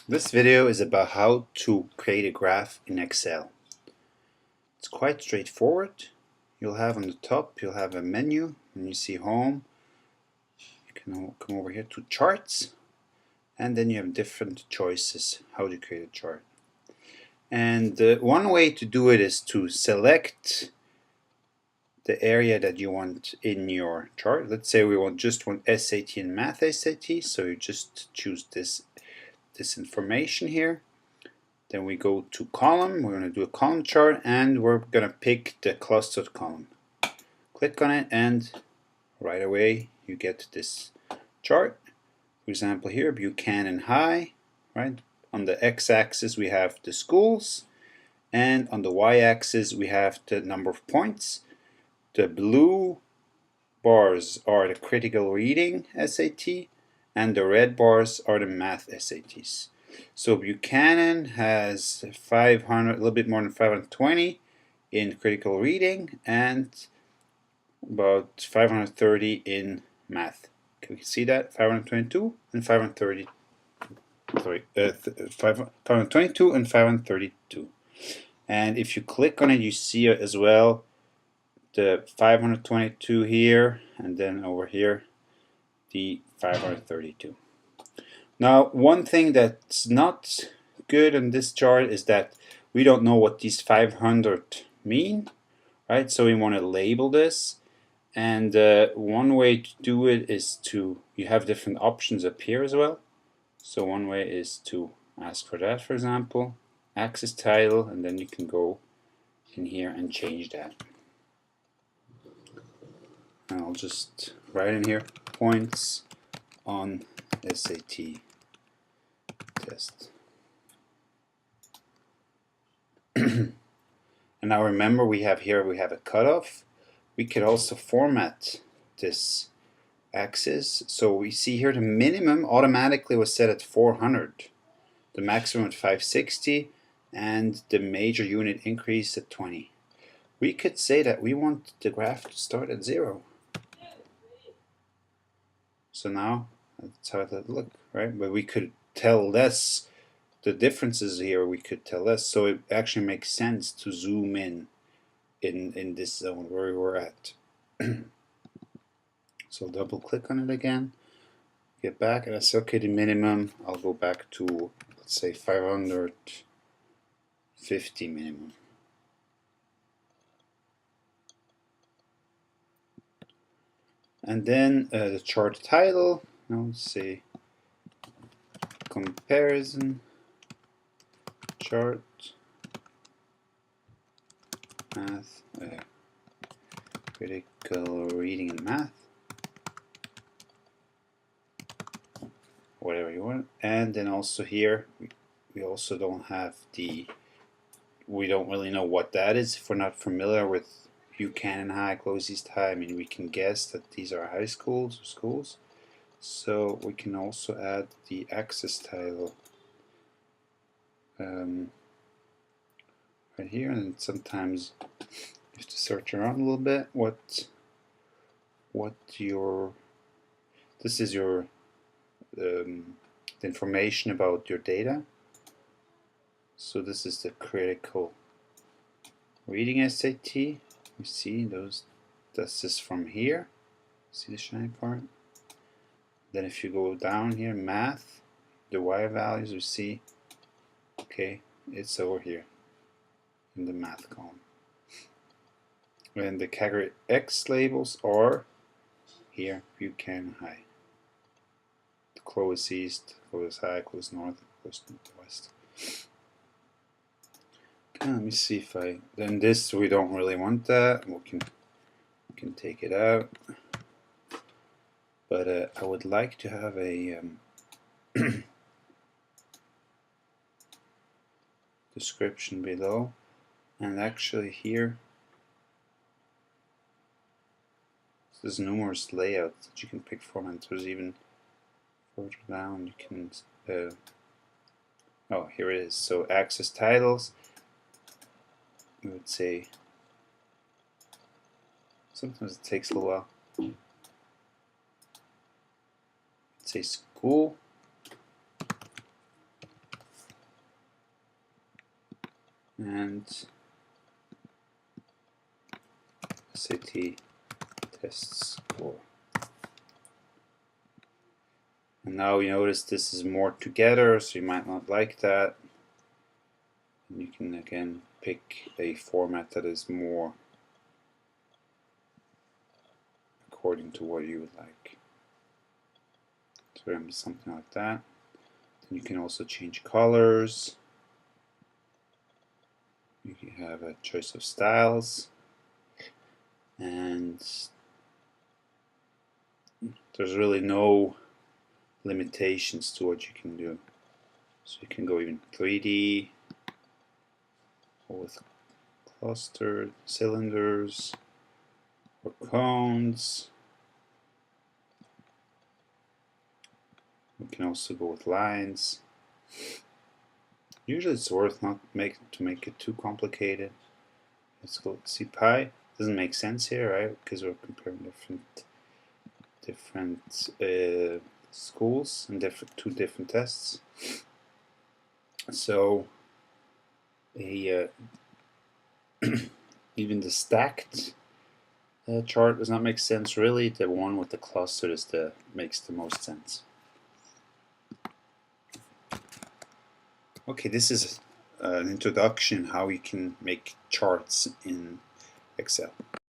This video is about how to create a graph in Excel. It's quite straightforward. You'll have on the top, you'll have a menu, and you see Home. You can come over here to Charts, and then you have different choices how to create a chart. And one way to do it is to select the area that you want in your chart. Let's say we just want SAT and Math SAT, so you just choose this information here. Then we go to column, we're going to do a column chart, and we're going to pick the clustered column. Click on it, and right away you get this chart. For example here, Buchanan High, right? On the x-axis we have the schools, and on the y-axis we have the number of points. The blue bars are the critical reading SAT, and the red bars are the math SATs. So Buchanan has 500, a little bit more than 520 in critical reading, and about 530 in math. Can we see that? 522 and 530. Sorry, 522 and 532. And if you click on it, you see it as well. The 522 here, and then over here, the 532. Now, one thing that's not good on this chart is that we don't know what these 500 mean, right? So we want to label this, and one way to do it is you have different options up here as well. So one way is to ask for that, for example, axis title, and then you can go in here and change that. And I'll just write in here points on SAT test. And now remember, we have a cutoff. We could also format this axis. So we see here the minimum automatically was set at 400, the maximum at 560, and the major unit increase at 20. We could say that we want the graph to start at 0. So now that's how it would look, right? But we could tell less the differences here. We could tell less, so it actually makes sense to zoom in this zone where we were at. So double click on it again, get back, and I say okay, the minimum, I'll go back to, let's say, 550 minimum. And then the chart title, now let's say comparison chart math, critical reading and math, whatever you want. And then also here we also don't have we don't really know what that is if we're not familiar with Buchanan High, Close East High. I mean, we can guess that these are high schools or schools. So we can also add the axis title right here, and sometimes you have to search around a little bit. This is your the information about your data. So this is the critical reading SAT. You see this is from here. See the shiny part? Then if you go down here, math, the Y values, we see, okay, it's over here in the math column. And the category X labels are here, Buchanan High. The close east, close high, close north, close west. Okay, let me see if then this, we don't really want that. We can take it out. But I would like to have a description below, and actually here there's numerous layouts that you can pick from, and there's even further down you can oh, here it is. So axis titles, we would say, sometimes it takes a little while. Say school, and SAT test score. And now you notice this is more together, so you might not like that. And you can again pick a format that is more according to what you would like. So remember something like that. Then you can also change colors. You can have a choice of styles, and there's really no limitations to what you can do. So you can go even 3D or with clustered cylinders or cones. You can also go with lines. Usually it's worth not to make it too complicated. Let's go see pi. Doesn't make sense here, right? Because we're comparing different schools and two different tests. So even the stacked chart does not make sense really. The one with the cluster makes the most sense. Okay, this is an introduction how you can make charts in Excel.